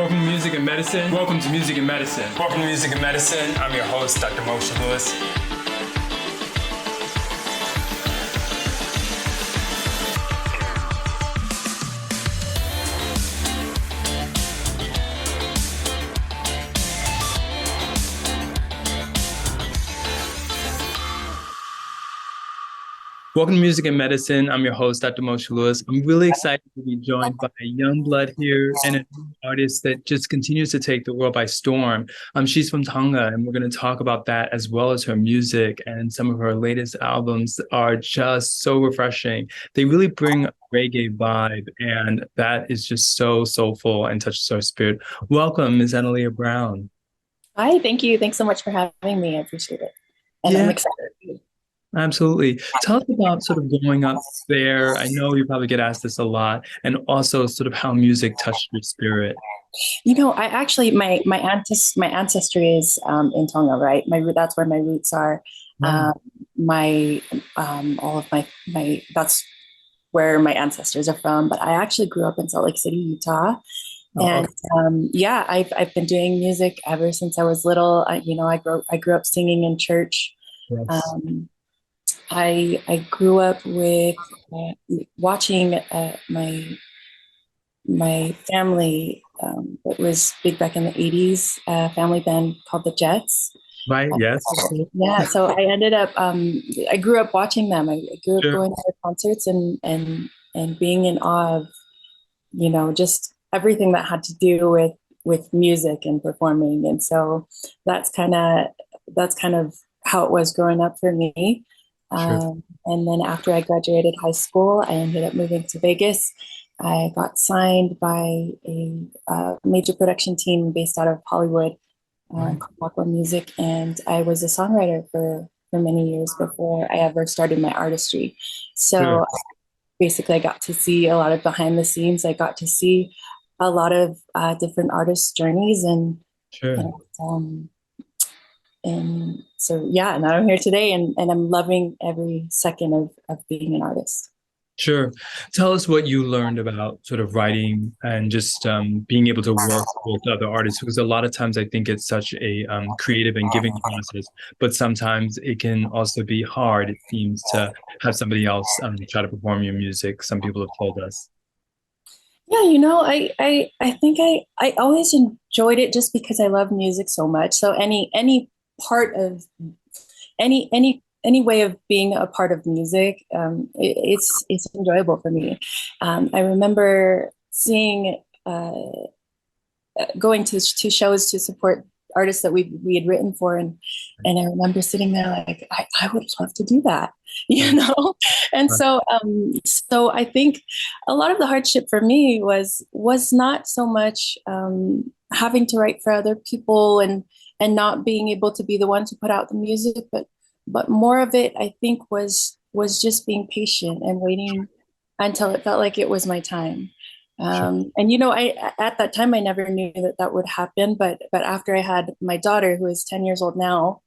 Welcome to Music and Medicine. Welcome to Music and Medicine. Welcome to Music and Medicine. I'm your host, Dr. Moshe Lewis. Welcome to Music and Medicine. I'm your host, Dr. Moshe Lewis. I'm really excited to be joined by a young blood here and an artist that just continues to take the world by storm. She's from Tongan, and we're going to talk about that as well as her music, and some of her latest albums are just so refreshing. They really bring a reggae vibe, and that is just so soulful and touches our spirit. Welcome, Ms. Analea Brown. Hi, thank you. Thanks so much for having me. I appreciate it. And I'm excited. Absolutely. Tell us about sort of growing up there. I know you probably get asked this a lot, and also sort of how music touched your spirit. You know, I actually my ancestry is in Tonga, right? That's where my roots are. All of my that's where my ancestors are from. But I actually grew up in Salt Lake City, Utah. And I've been doing music ever since I was little. I grew up singing in church. Yes. I grew up with watching my family. It was big back in the 80s, family band called the Jets. Right, yes. Yeah, so I ended up, I grew up watching them. I grew up going to their concerts and being in awe of, just everything that had to do with music and performing. And so that's kind of how it was growing up for me. And then after I graduated high school, I ended up moving to Vegas. I got signed by a major production team based out of Hollywood, called Aqua Music, and I was a songwriter for many years before I ever started my artistry. So basically, I got to see a lot of behind the scenes. I got to see a lot of different artists' journeys, and so, yeah, now I'm here today and I'm loving every second of being an artist. Sure. Tell us what you learned about sort of writing and just being able to work with other artists, because a lot of times I think it's such a creative and giving process, but sometimes it can also be hard, it seems, to have somebody else try to perform your music. Some people have told us. Yeah, I think I always enjoyed it just because I love music so much. So any part of any way of being a part of music, it's enjoyable for me. I remember going to shows to support artists that we had written for, and I remember sitting there like I would love to do that, And so I think a lot of the hardship for me was not so much having to write for other people and not being able to be the one to put out the music, but more of it, I think, was just being patient and waiting until it felt like it was my time. And I at that time I never knew that would happen, but after I had my daughter, who is 10 years old now,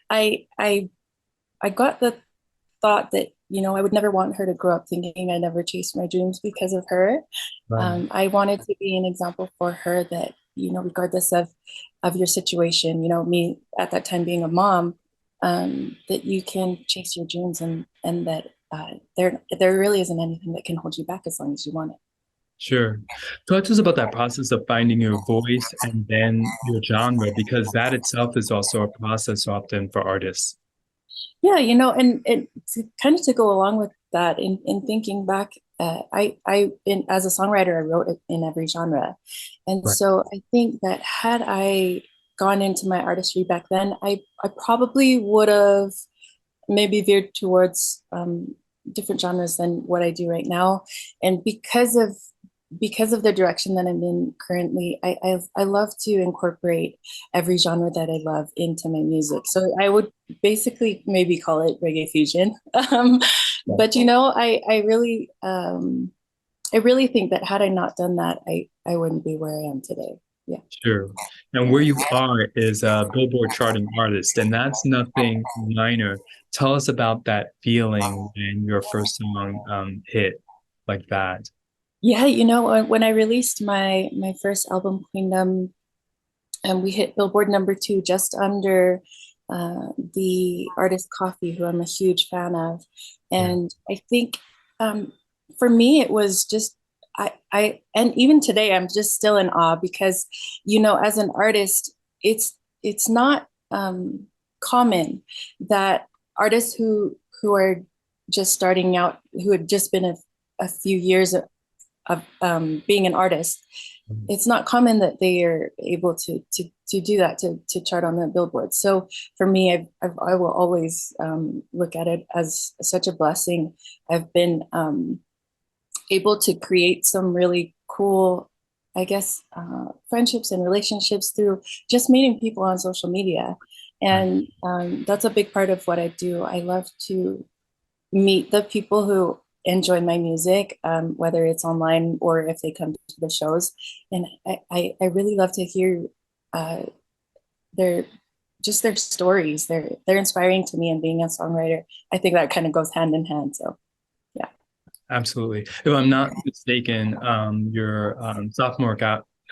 I got the thought that I would never want her to grow up thinking I never chased my dreams because of her. I wanted to be an example for her that regardless of your situation, me at that time being a mom, that you can chase your dreams and that there really isn't anything that can hold you back as long as you want it. Sure. Talk to us about that process of finding your voice and then your genre, because that itself is also a process often for artists. Yeah, and to go along with that, in thinking back, as a songwriter, I wrote it in every genre. And so I think that had I gone into my artistry back then, I probably would have maybe veered towards different genres than what I do right now. And because of the direction that I'm in currently, I love to incorporate every genre that I love into my music. So I would basically maybe call it reggae fusion. But I really think that had I not done that, I wouldn't be where I am today. Yeah. Sure. And where you are is a Billboard charting artist, and that's nothing minor. Tell us about that feeling when your first song hit like that. Yeah, you know, when I released my first album, Queendom, and we hit Billboard #2, just under the artist Coffee, who I'm a huge fan of. Yeah. And I think um, for me, it was just and even today, I'm just still in awe because, you know, as an artist, it's not common that artists who are just starting out, who had just been a few years of being an artist, it's not common that they are able to do that, to chart on the Billboard. So for me, I will always look at it as such a blessing. I've been able to create some really cool, I guess, friendships and relationships through just meeting people on social media. Right. And that's a big part of what I do. I love to meet the people who enjoy my music, whether it's online or if they come to the shows. And I really love to hear uh, their just their stories. They're inspiring to me, and being a songwriter, I think that kind of goes hand in hand. So yeah. Absolutely. If I'm not mistaken, your sophomore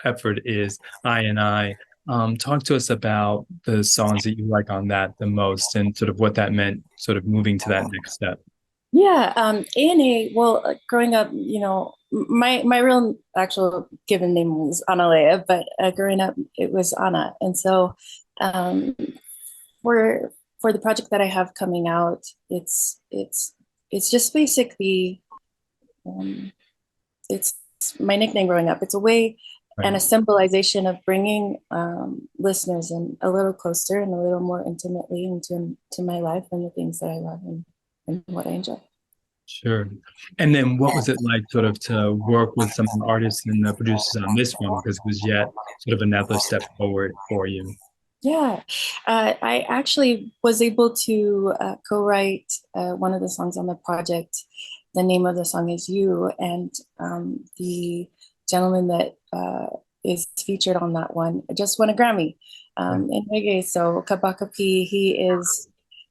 effort is I and I. Talk to us about the songs that you like on that the most and sort of what that meant, sort of moving to that next step. Yeah, A&A, well, growing up, you know, my real actual given name was Analea, but growing up it was Anna. And so um, for for the project that I have coming out, it's just basically um, it's my nickname growing up. It's a way and Right. a symbolization of bringing listeners in a little closer and a little more intimately into my life and the things that I love and what I enjoy. Sure. And then what was it like sort of to work with some of the artists and the producers on this one? Because it was yet sort of another step forward for you. Yeah, I actually was able to co-write one of the songs on the project. The name of the song is You, and the gentleman that is featured on that one just won a Grammy Right. in reggae. So Kabaka P,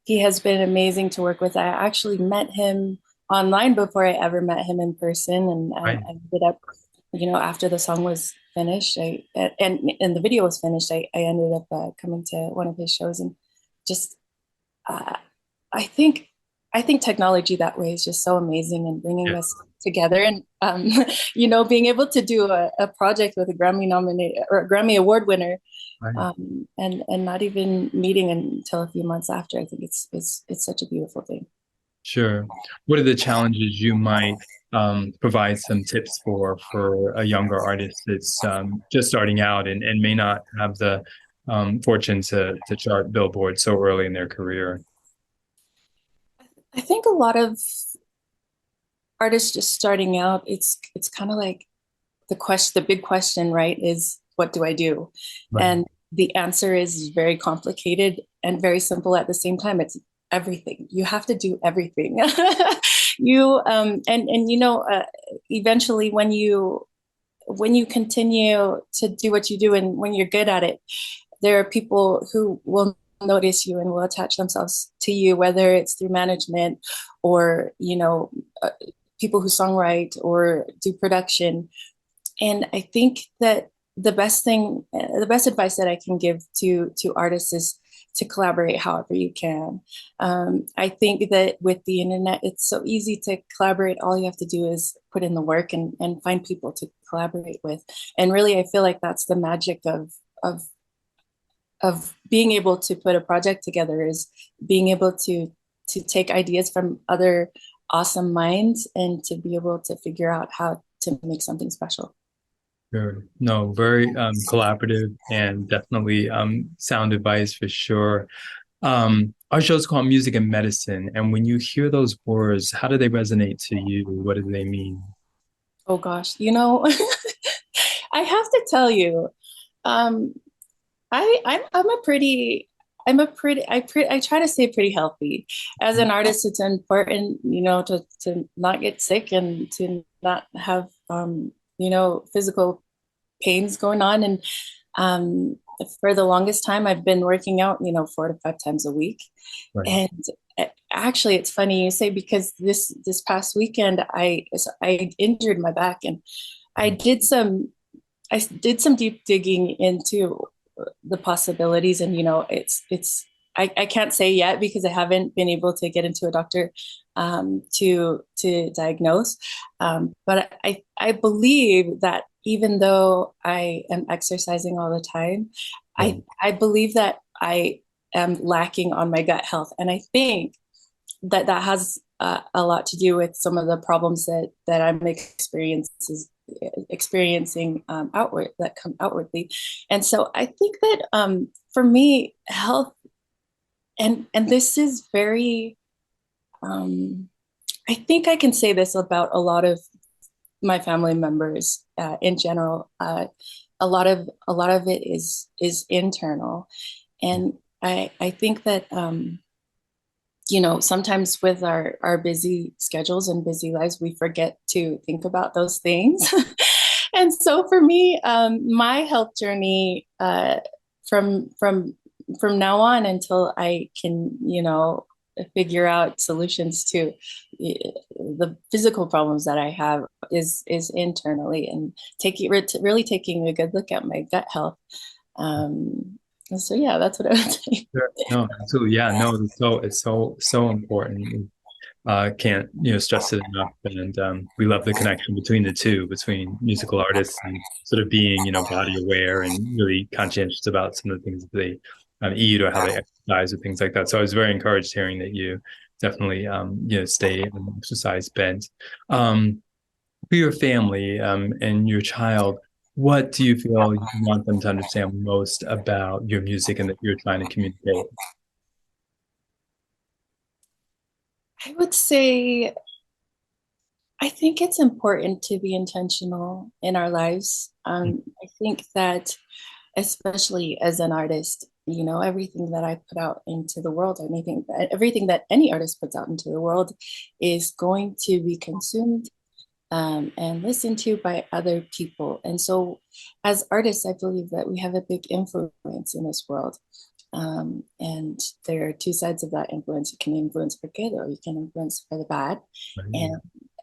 he has been amazing to work with. I actually met him online before I ever met him in person, and I Right. ended up, you know, after the song was finished, and the video was finished, I ended up coming to one of his shows, and just uh, I think I think technology that way is just so amazing and bringing Yeah. us together, and you know, being able to do a project with a Grammy nominated or a Grammy Award winner, Right. and not even meeting until a few months after. I think it's such a beautiful thing. Sure. What are the challenges you might provide some tips for a younger artist that's just starting out and may not have the fortune to chart Billboard so early in their career? I think a lot of artists just starting out, it's kind of like the big question, right, is what do I do? Right. And the answer is very complicated and very simple at the same time. It's everything. You have to do everything. You and you know, eventually when you continue to do what you do and when you're good at it, there are people who will notice you and will attach themselves to you, whether it's through management or, you know, people who songwrite or do production. And I think that the best advice that I can give to artists is to collaborate however you can. I think that with the internet, it's so easy to collaborate. All you have to do is put in the work and find people to collaborate with. And really, I feel like that's the magic of of being able to put a project together, is being able to take ideas from other awesome minds and to be able to figure out how to make something special. Sure. No, very collaborative and definitely sound advice for sure. Our show's called Music and Medicine, and when you hear those words, how do they resonate to you? What do they mean? Oh gosh, you know, I have to tell you, um, I'm a pretty I try to stay pretty healthy. As an artist, it's important, you know, to not get sick and to not have you know, physical pains going on. And um, for the longest time, I've been working out, you know, 4 to 5 times a week. Right. And actually, it's funny you say, because this past weekend I injured my back, and I did some deep digging into the possibilities, and I can't say yet because I haven't been able to get into a doctor to diagnose, but I believe that even though I am exercising all the time, I believe that I am lacking on my gut health, and I think that has a lot to do with some of the problems that I'm experiencing that come outwardly. And so I think that for me, health, and this is very I think I can say this about a lot of my family members in general. A lot of it is internal, and I think that sometimes with our busy schedules and busy lives, we forget to think about those things. And so for me, my health journey from now on until I can, figure out solutions to the physical problems that I have is internally, and really taking a good look at my gut health. So yeah, that's what I would say. Sure. No, absolutely. Yeah, no, it's so important. Can't stress it enough. And we love the connection between the two, between musical artists and sort of being body aware and really conscientious about some of the things that they eat or how they exercise or things like that. So I was very encouraged hearing that you definitely stay on exercise bent. For your family and your child, what do you feel you want them to understand most about your music and that you're trying to communicate? I would say, I think it's important to be intentional in our lives. I think that, especially as an artist, everything that I put out into the world, everything that any artist puts out into the world is going to be consumed and listened to by other people. And so as artists, I believe that we have a big influence in this world. And there are two sides of that influence. You can influence for good, or you can influence for the bad. Right.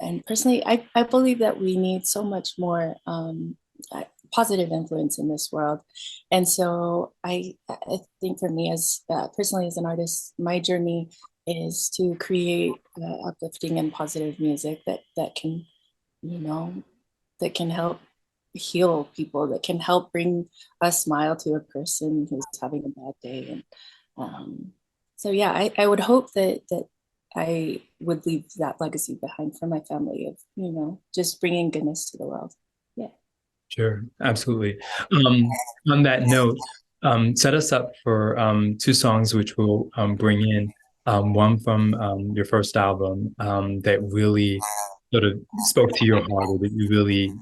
And personally, I believe that we need so much more positive influence in this world. And so I think for me, as personally as an artist, my journey is to create uplifting and positive music that can, that can help heal people, that can help bring a smile to a person who's having a bad day. And so yeah, I would hope that I would leave that legacy behind for my family of just bringing goodness to the world. Yeah, sure, absolutely. On that note, set us up for two songs which we'll bring in, one from your first album that really sort of spoke to your heart, or that you really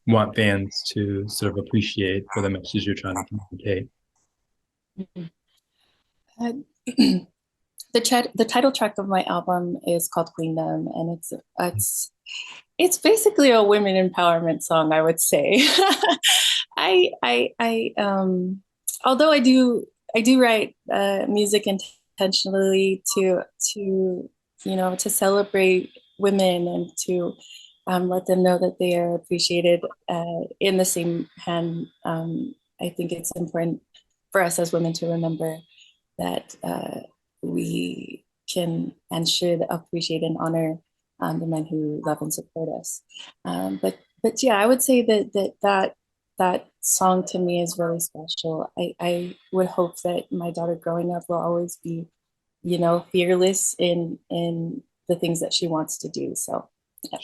want fans to sort of appreciate for the message you're trying to communicate. The title track of my album is called Queendom, and it's basically a women empowerment song, I would say. Although I do write music intentionally to celebrate women and to let them know that they are appreciated. In the same hand, I think it's important for us as women to remember that we can and should appreciate and honor the men who love and support us. But yeah, I would say that song to me is really special. I would hope that my daughter growing up will always be, fearless in the things that she wants to do. So yeah.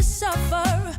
Suffer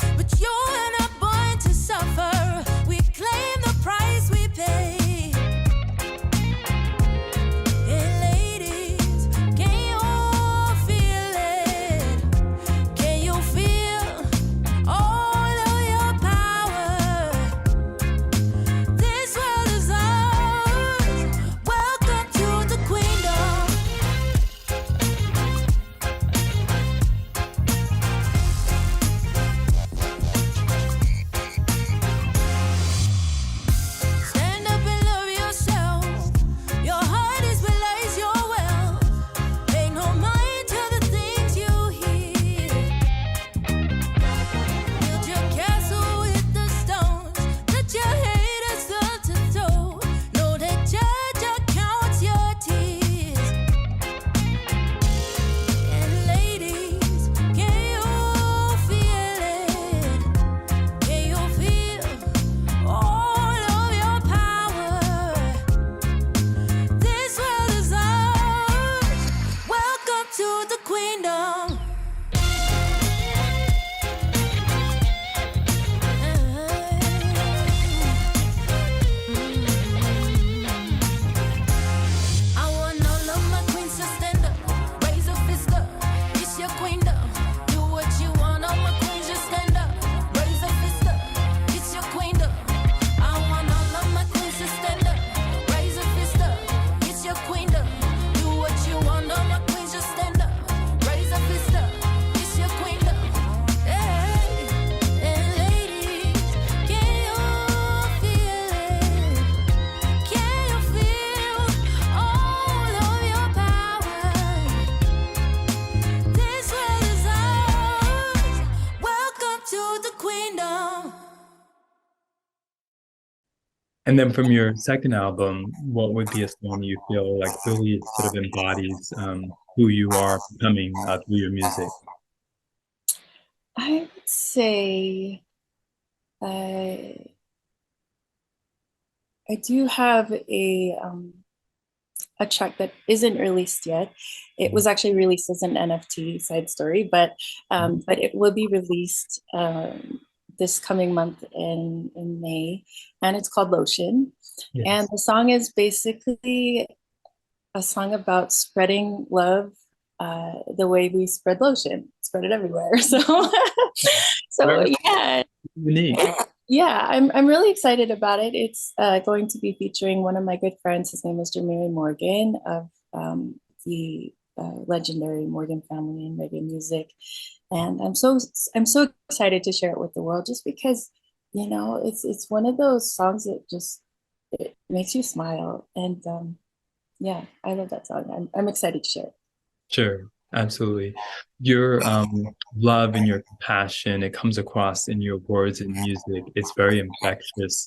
And then from your second album, what would be a song you feel like really sort of embodies who you are becoming through your music? I would say uh, I do have a track that isn't released yet. It was actually released as an NFT side story, but it will be released this coming month in May, and it's called Lotion. Yes. And the song is basically a song about spreading love the way we spread lotion, spread it everywhere. So Very yeah, unique. yeah, I'm really excited about it. It's going to be featuring one of my good friends. His name is Jermaine Morgan of the legendary Morgan family in reggae music, and I'm so excited to share it with the world. Just because, it's one of those songs that just it makes you smile, and yeah, I love that song. I'm excited to share it. Sure, absolutely. Your love and your compassion, it comes across in your words and music. It's very infectious.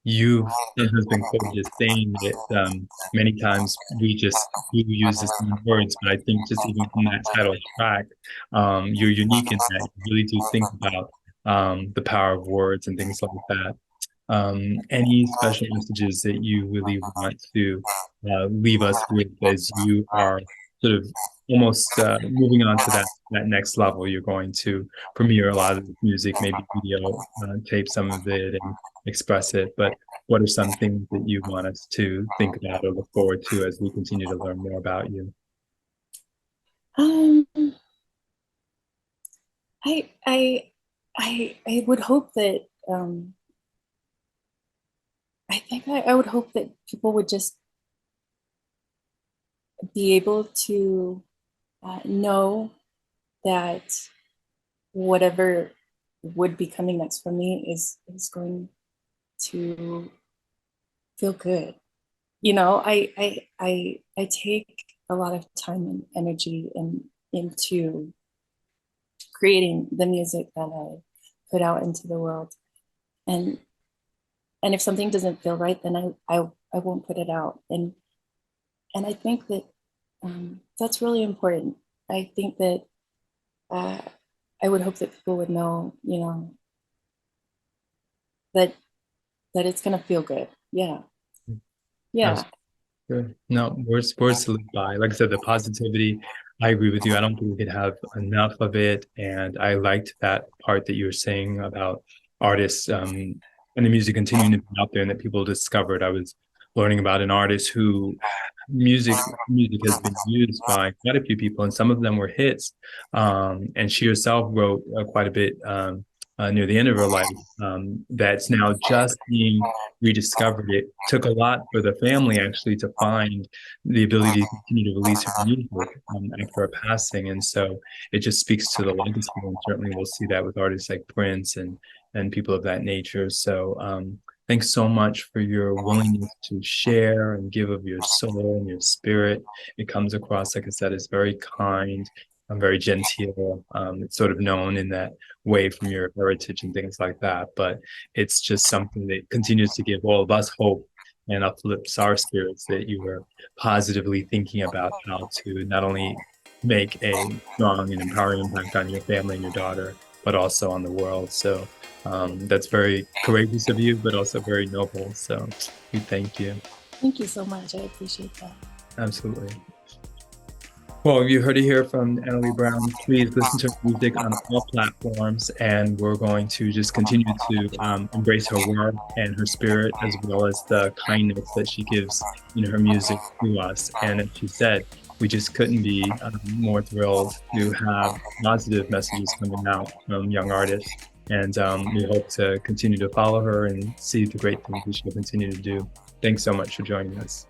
You has been quoted as saying that many times we just do use the same words, but I think just even from that title track, you're unique in that you really do think about the power of words and things like that. Any special messages that you really want to leave us with as you are sort of almost moving on to that next level? You're going to premiere a lot of this music, maybe video, tape some of it and express it. But what are some things that you want us to think about or look forward to as we continue to learn more about you? Um, I would hope that I would hope that people would just be able to know that whatever would be coming next for me is going to feel good. I take a lot of time and energy into creating the music that I put out into the world. And if something doesn't feel right, then I won't put it out. And I think that that's really important. I think that uh, I would hope that people would know, that it's gonna feel good. Yeah, yeah. Good. No, words to live by. Like I said, the positivity, I agree with you. I don't think we could have enough of it. And I liked that part that you were saying about artists and the music continuing to be out there and that people discovered. I was learning about an artist who music has been used by quite a few people, and some of them were hits. And she herself wrote quite a bit near the end of her life that's now just being rediscovered. It took a lot for the family actually to find the ability to continue to release her music after her passing, and so it just speaks to the legacy. And certainly, we'll see that with artists like Prince and people of that nature. So, thanks so much for your willingness to share and give of your soul and your spirit. It comes across, like I said, as very kind. I'm very genteel. It's sort of known in that way from your heritage and things like that. But it's just something that continues to give all of us hope and uplifts our spirits that you are positively thinking about how to not only make a strong and empowering impact on your family and your daughter, but also on the world. So that's very courageous of you, but also very noble. So we thank you. Thank you so much. I appreciate that. Absolutely. Well, you heard it here from Analea Brown. Please listen to her music on all platforms, and we're going to just continue to embrace her work and her spirit, as well as the kindness that she gives in her music to us. And as she said, we just couldn't be more thrilled to have positive messages coming out from young artists. And we hope to continue to follow her and see the great things that she'll continue to do. Thanks so much for joining us.